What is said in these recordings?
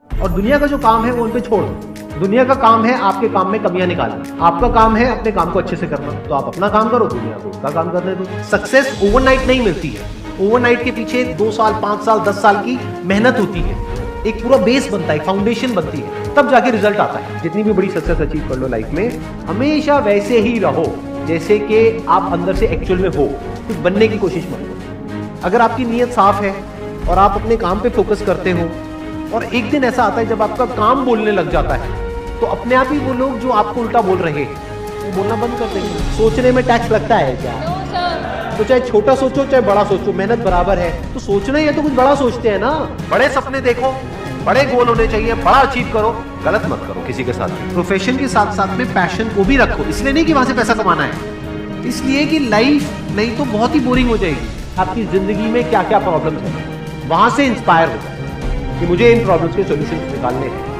और दुनिया का जो काम है वो उन पे छोड़ दो। दुनिया का काम है आपके काम में कमियां निकालना, आपका काम है अपने काम को अच्छे से करना। तो आप अपना काम करो, दुनिया को उसका काम करने दो। सक्सेस ओवरनाइट नहीं मिलती है। ओवरनाइट के पीछे 2 साल, 5 साल, 10 साल की मेहनत होती है, एक पूरा बेस बनता है, फाउंडेशन बनती है, तब जाके रिजल्ट आता है। जितनी भी बड़ी सक्सेस अचीव कर लो लाइफ में, हमेशा वैसे ही रहो जैसे कि आप अंदर से एक्चुअल में हो, कुछ बनने की कोशिश मत करो। अगर आपकी नीयत साफ है और आप अपने काम पे फोकस करते हो, और एक दिन ऐसा आता है जब आपका काम बोलने लग जाता है, तो अपने आप ही वो लोग जो आपको उल्टा बोल रहे हैं वो बोलना बंद कर देंगे। सोचने में टैक्स लगता है क्या? तो चाहे छोटा सोचो चाहे बड़ा सोचो, मेहनत बराबर है। तो सोचना ही है तो कुछ बड़ा सोचते हैं ना। बड़े सपने देखो, बड़े गोल होने चाहिए, बड़ा अचीव करो, गलत मत करो किसी के साथ। प्रोफेशन के साथ साथ में पैशन को भी रखो, इसलिए नहीं कि वहां से पैसा कमाना है, इसलिए कि लाइफ नहीं तो बहुत ही बोरिंग हो जाएगी। आपकी जिंदगी में क्या क्या प्रॉब्लम्स है, वहां से इंस्पायर हो जाए कि मुझे इन प्रॉब्लम्स के सॉल्यूशन निकालने हैं।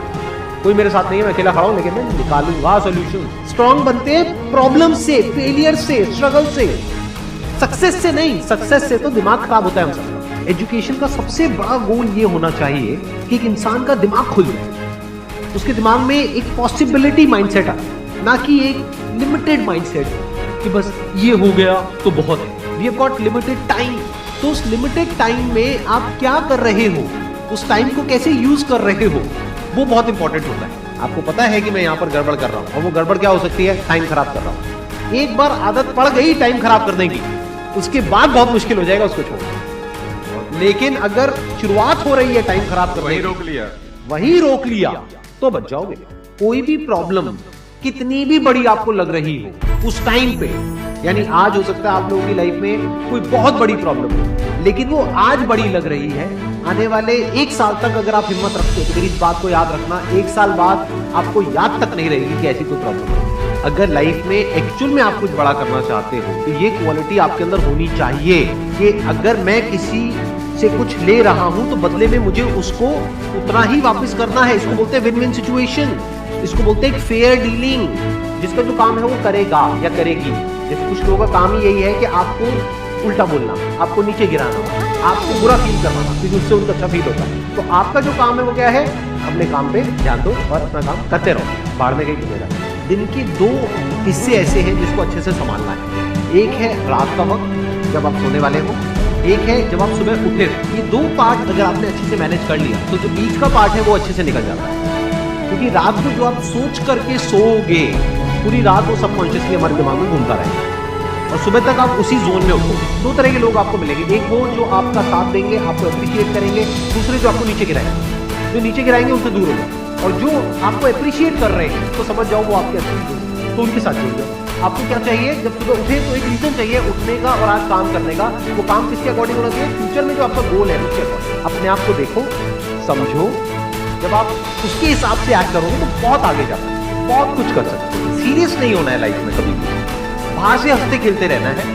कोई मेरे साथ नहीं है, मैं अकेला खड़ा हूं, लेकिन मैं निकालूंगा सॉल्यूशन। स्ट्रांग बनते हैं प्रॉब्लम से, फेलियर से, स्ट्रगल से, सक्सेस से नहीं। सक्सेस से तो दिमाग खराब होता है हम सब। एजुकेशन का सबसे बड़ा गोल ये होना चाहिए कि एक इंसान का दिमाग खुल जाए, उसके दिमाग में एक पॉसिबिलिटी माइंडसेट आए, ना कि एक लिमिटेड माइंडसेट कि बस ये हो गया तो बहुत है। We have got limited time, तो उस लिमिटेड टाइम में आप क्या कर रहे हो, उस टाइम को कैसे यूज कर रहे हो, वो बहुत इंपॉर्टेंट होता है। आपको पता है कि मैं यहाँ पर गड़बड़ कर रहा हूँ, और वो गड़बड़ क्या हो सकती है? टाइम खराब कर रहा हूँ। एक बार आदत पड़ गई टाइम खराब करने की, उसके बाद बहुत मुश्किल हो जाएगा उसको छोड़ना। लेकिन अगर शुरुआत हो रही है टाइम खराब करने की, वही रोक लिया तो बच जाओगे। कोई भी प्रॉब्लम कितनी भी बड़ी आपको लग रही हो उस टाइम पे, यानी आज हो सकता है आप लोगों की लाइफ में कोई बहुत बड़ी प्रॉब्लम हो, लेकिन वो आज बड़ी लग रही है, आने वाले 1 साल तक अगर आप हिम्मत रखते हो तो मेरी इस बात को याद रखना, 1 साल बाद आपको याद तक नहीं रहेगी कि ऐसी कोई प्रॉब्लम है। अगर लाइफ में एक्चुअल में आप कुछ बड़ा करना चाहते हो तो ये क्वालिटी आपके अंदर होनी चाहिए कि अगर मैं किसी से कुछ ले रहा हूं तो बदले में मुझे उसको उतना ही वापस करना है। इसको बोलते हैं विन विन सिचुएशन, इसको बोलते हैं फेयर डीलिंग। जिसका जो काम है वो करेगा या करेगी। जैसे कुछ लोगों का काम ही यही है कि आपको उल्टा बोलना, आपको नीचे गिराना, आपको बुरा फील करवाना, क्योंकि उससे उनको अच्छा फील होता है। तो आपका जो काम है वो क्या है? अपने काम पे ध्यान दो और अपना काम करते रहो, बाहर में कहीं घूमेगा। दिन के 2 हिस्से ऐसे हैं जिसको अच्छे से संभालना है। एक है रात का वक्त जब आप सोने वाले हो, एक है जब आप सुबह उठे। ये 2 पार्ट अगर आपने अच्छे से मैनेज कर लिया तो जो बीच का पार्ट है वो अच्छे से निकल जाता है। क्योंकि रात को जो आप सोच करके सोओगे, पूरी रात वो सबकॉन्शियसली हमारे दिमाग में घूमता रहेगा और सुबह तक आप उसी जोन में उठो। 2 तरह के लोग आपको मिलेंगे, एक वो जो आपका साथ देंगे, आपको अप्रिशिएट करेंगे, दूसरे जो आपको नीचे गिराएंगे। जो नीचे गिराएंगे उनसे दूर हो जाओ, और जो आपको अप्रिशिएट कर रहे हैं तो समझ जाओ वो आपके असली, तो उनके साथ जुड़ जाओ। आपको क्या चाहिए? जब सुबह उठे तो एक रीजन चाहिए उठने का और आज काम करने का। वो काम किसके अकॉर्डिंग होना चाहिए? फ्यूचर में जो आपका गोल है उसके अकॉर्डिंग। अपने आप को देखो, समझो, जब आप उसके हिसाब से एक्ट करोगे तो बहुत आगे जा सकते हो, बहुत कुछ कर सकते हो। सीरियस नहीं होना है लाइफ में कभी भी, बाहर से हंसते खेलते रहना है,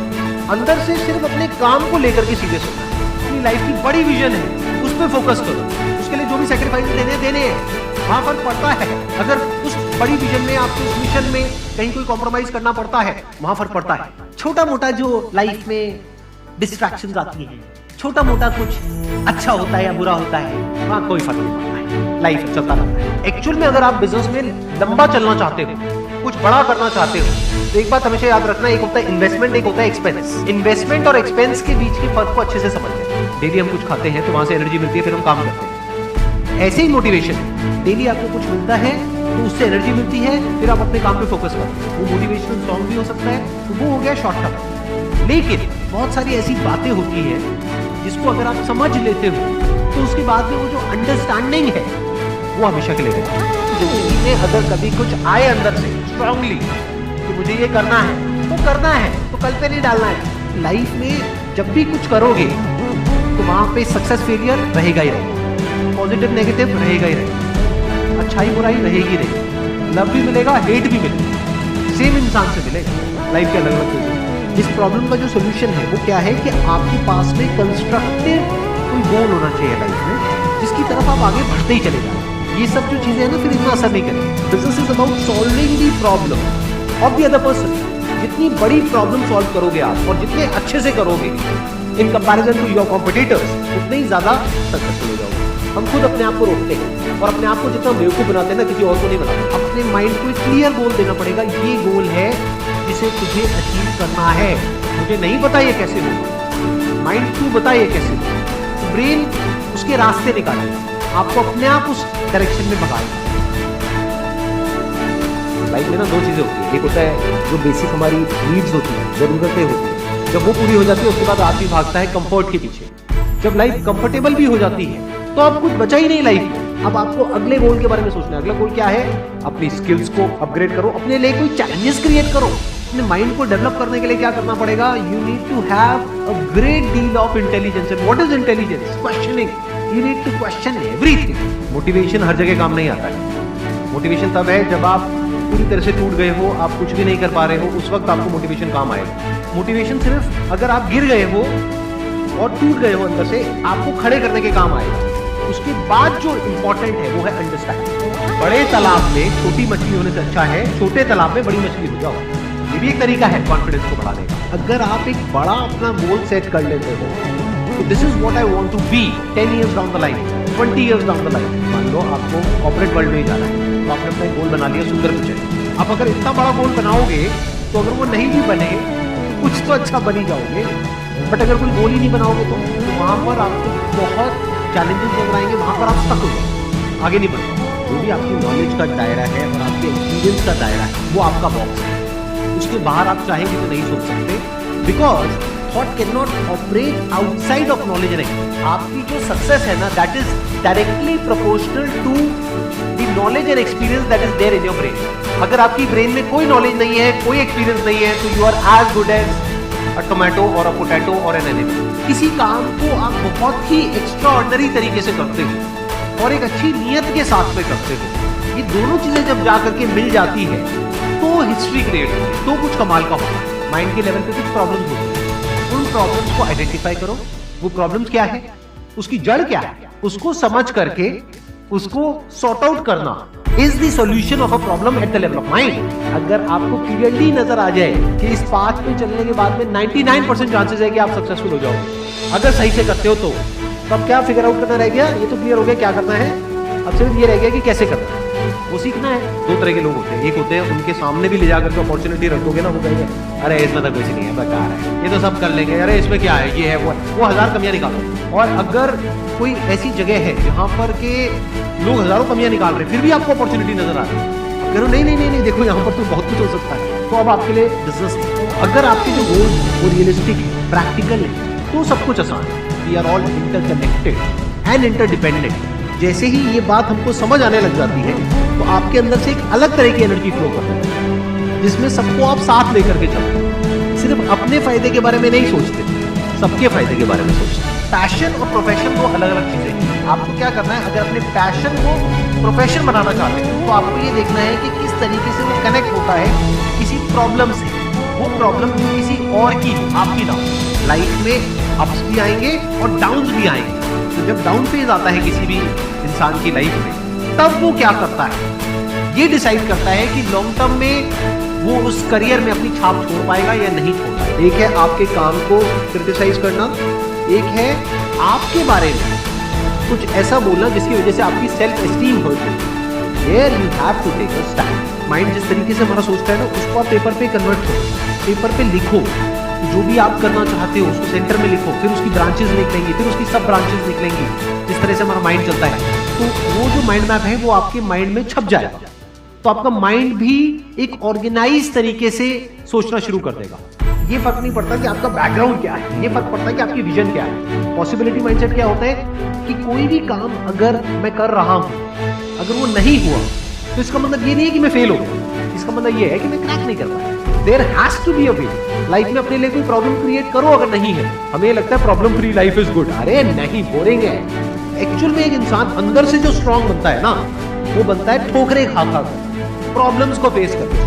अंदर से सिर्फ अपने काम को लेकर के सीरियस होना है। अपनी लाइफ की बड़ी विजन है, उस पर फोकस करो, उसके लिए जो भी सेक्रीफाइस देने हैं वहां फर्क पड़ता है। अगर उस बड़ी विजन में आपको उस मिशन में कहीं कोई कॉम्प्रोमाइज करना पड़ता है, वहां फर्क पड़ता है। छोटा मोटा जो लाइफ में डिस्ट्रैक्शंस आती हैं, छोटा मोटा कुछ अच्छा होता है या बुरा होता है, वहां कोई फर्क नहीं पड़ता है, लाइफ चलता रहता है। एक्चुअल में अगर आप बिजनेस में लंबा चलना चाहते हो, कुछ बड़ा करना चाहते हो, तो एक बात हमेशा याद रखना, एक होता है इन्वेस्टमेंट, एक होता है एक्सपेंस। इन्वेस्टमेंट और एक्सपेंस के बीच के फर्क को अच्छे से समझें। डेली हम कुछ खाते हैं तो वहां से एनर्जी मिलती है, फिर हम काम करते हैं। ऐसे ही मोटिवेशन है, डेली आपको कुछ मिलता है तो उससे एनर्जी मिलती है, फिर आप अपने काम पे फोकस करते हैं। वो मोटिवेशनल सॉन्ग भी हो सकता है, तो वो हो गया शॉर्ट टर्म। लेकिन बहुत सारी ऐसी बातें होती हैं जिसको अगर आप समझ लेते हो तो उसके बाद में वो जो अंडरस्टैंडिंग है वो हमेशा के लिए रहेगी। जिंदगी में अगर कभी कुछ आए अंदर से स्ट्रांगली कि मुझे ये करना है तो करना है, तो कल पे नहीं डालना है। लाइफ में जब भी कुछ करोगे तो वहां पे सक्सेस फेलियर रहेगा ही रहेगा, पॉजिटिव नेगेटिव रहेगा ही रहेगा, अच्छाई बुराई रहेगी रहेगी, लव भी मिलेगा, हेट भी मिलेगा, सेम इंसान से मिलेगा, लाइफ के अलग अलग चीजें। इस प्रॉब्लम का जो सोल्यूशन है वो क्या है कि आपके पास में कंस्ट्रक्टिव कोई गोल होना चाहिए लाइफ में, जिसकी तरफ आप आगे बढ़ते ही चले जाए। ये सब जो चीजें हैं ना फिर इतना असर नहीं करेंगे। Business is about solving the problem of the other person. जितनी बड़ी प्रॉब्लम सॉल्व करोगे आप और जितने अच्छे से करोगे in comparison to your competitors, उतने ही ज्यादा सक्सेसफुल हो जाओगे। हम खुद अपने आप को रोकते हैं और अपने आप को जितना बेवकूफ बनाते हैं ना, किसी और को नहीं बनाते। अपने माइंड को एक क्लियर गोल देना पड़ेगा, ये गोल है जिसे तुझे अचीव करना है। मुझे नहीं पता ये कैसे होगा, माइंड क्यों बता ये कैसे होगा, ब्रेन उसके रास्ते निकालेगा, आपको अपने आप उस डायरेक्शन में भगाएगा। लाइफ में ना दो चीजें होती है, एक होता है जो बेसिक हमारी नीड्स होती है, जरूरतें होती है, जब वो पूरी हो जाती है उसके बाद आदमी भागता है कंफर्ट के पीछे। जब लाइफ कंफर्टेबल भी हो जाती है तो अब कुछ बचा ही नहीं लाइफ में। अब आपको अगले गोल के बारे में सोचना है। अगला गोल क्या है? अपनी स्किल्स को अपग्रेड करो, अपने लिए कोई चैलेंजेस क्रिएट करो। अपने माइंड को डेवलप करने के लिए क्या करना पड़ेगा? You need to have a great deal of intelligence. And what is intelligence? Questioning. You need to question everything. Motivation हर जगह काम नहीं आता है। मोटिवेशन तब है जब आप पूरी तरह से टूट गए हो, आप कुछ भी नहीं कर पा रहे हो, उस वक्त आपको मोटिवेशन काम आएगा। मोटिवेशन सिर्फ अगर आप गिर गए हो और टूट गए हो अंदर से, आपको खड़े करने के काम आएगा। उसके बाद जो इंपॉर्टेंट है वो है अंडरस्टैंडिंग। बड़े तालाब में छोटी मछली होने से अच्छा है छोटे तालाब में बड़ी मछली हो जाओ। ये भी एक तरीका है कॉन्फिडेंस को बढ़ाने का। अगर आप एक बड़ा अपना गोल सेट कर लेते हो, तो this is what I want to be 10 years down the line, 20 years down the line. मान लो आपको कॉर्पोरेट वर्ल्ड में जाना है, तो आपने अपना गोल बना लिया सुंदर पिक्चर। आप अगर इतना बड़ा गोल बनाओगे तो अगर वो नहीं भी बने, कुछ तो अच्छा बन ही जाओगे। बट अगर कोई गोल ही नहीं बनाओगे तो वहां पर आपको बहुत चैलेंजेस नजर आएंगे, वहां पर आप स्टक हो जाओगे, आगे नहीं बढ़ पाओगे। जो भी आपकी नॉलेज का दायरा है और आपके एक्सपीरियंस का दायरा है वो आपका बॉक्स है, उसके बाहर आप चाहेंगे तो नहीं सोच सकते। Because thought cannot operate outside of knowledge and experience. आपकी जो सक्सेस है ना, that is directly proportional to the knowledge and experience that is there in your brain. अगर आपकी ब्रेन में कोई नॉलेज नहीं है, कोई एक्सपीरियंस नहीं है, तो you are as good as a tomato or a potato or an animal. किसी काम को आप बहुत ही एक्स्ट्राऑर्डिनरी तरीके से करते हो और एक अच्छी नीयत के साथ में करते हो, ये दोनों चीजें जब जा करके मिल जाती है तो हिस्ट्री क्रिएट होती है, तो कुछ कमाल का होता है। माइंड के लेवल पे कुछ प्रॉब्लम्स होती है, उन प्रॉब्लम्स को आइडेंटिफाई करो। वो प्रॉब्लम्स क्या है, उसकी जड़ क्या है, उसको समझ करके उसको सॉर्ट आउट करना is the solution of a problem at the level of mind. अगर आपको क्लियरली नजर आ जाए कि इस पाथ पे चलने के बाद में 99% चांसेस है कि आप सक्सेसफुल हो जाओगे, अगर सही से करते हो तो अब क्या फिगर आउट करना रह गया? ये तो क्लियर हो गया क्या करना है, अब सिर्फ ये रह गया कि कैसे करना है, वो सीखना है। दो तरह के लोग होते हैं, एक होते हैं उनके सामने भी ले जाकर के अपॉर्चुनिटी रखोगे ना, वो कहेंगे अरे इसमें तो कुछ नहीं है, बेकार है, ये तो सब कर लेंगे, अरे इसमें क्या है, ये है वो 1000 कमियां निकालो। और अगर कोई ऐसी जगह है जहां पर के लोग हजारों कमियां निकाल रहे हैं फिर भी आपको अपॉर्चुनिटी नजर आ रही है, करो नहीं नहीं नहीं नहीं देखो यहाँ पर तो बहुत कुछ हो सकता है, तो अब आपके लिए बिजनेस है। अगर आपके जो गोल वो रियलिस्टिक है, प्रैक्टिकल है, तो सब कुछ आसान है। We are all interconnected and interdependent. जैसे ही ये बात हमको समझ आने लग जाती है तो आपके अंदर से एक अलग तरह की एनर्जी फ्लो करती है, जिसमें सबको आप साथ लेकर के चलते, सिर्फ अपने फायदे के बारे में नहीं सोचते, सबके फायदे के बारे में सोचते। पैशन और प्रोफेशन दो अलग अलग चीजें हैं। आपको क्या करना है, अगर अपने पैशन को प्रोफेशन बनाना चाहते हैं तो आपको ये देखना है कि किस तरीके से वो कनेक्ट होता है किसी प्रॉब्लम से। वो प्रॉब्लम किसी और की, आपकी ना हो। लाइफ में अप्स भी आएंगे और डाउन्स भी आएंगे। तो जब डाउन फेज आता है किसी भी इंसान की लाइफ में, तब वो क्या करता है, ये डिसाइड करता है कि लॉन्ग टर्म में वो उस करियर में अपनी छाप छोड़ पाएगा या नहीं छोड़ पाएगा। एक है आपके काम को क्रिटिसाइज करना, एक है आपके बारे में कुछ ऐसा बोलना जिसकी वजह से आपकी सेल्फ एस्टीम हर्ट हो। Here you have to take a stand। Mind जिस तरीके से हमारा सोचता है ना, उसको आप पेपर पे कन्वर्ट करो, पेपर पे लिखो, जो भी आप करना चाहते हो उसको सेंटर में लिखो, फिर उसकी ब्रांचेस निकलेंगी, फिर उसकी सब ब्रांचेस निकलेंगी। जिस तरह से हमारा माइंड चलता है, तो वो जो माइंड मैप है वो आपके माइंड में छप जाएगा, तो आपका माइंड भी एक ऑर्गेनाइज तरीके से सोचना शुरू कर देगा। ये फर्क नहीं पड़ता कि आपका बैकग्राउंड क्या है, ये फर्क पड़ता है कि आपकी विजन क्या है। पॉसिबिलिटी माइंडसेट क्या होता है कि कोई भी काम अगर मैं कर रहा हूं, अगर वो नहीं हुआ तो इसका मतलब ये नहीं है कि मैं फेल हो गया, इसका मतलब ये है कि मैं क्रैक नहीं कर पाया। There has to be a way. Life में अपने लिए कोई प्रॉब्लम क्रिएट करो, अगर नहीं है, हमें लगता है problem free life is good, अरे नहीं, बोरिंग है। एक्चुअल में एक इंसान अंदर से जो स्ट्रांग बनता है ना, वो बनता है ठोकरे खा खा कर, प्रॉब्लम्स को फेस करके।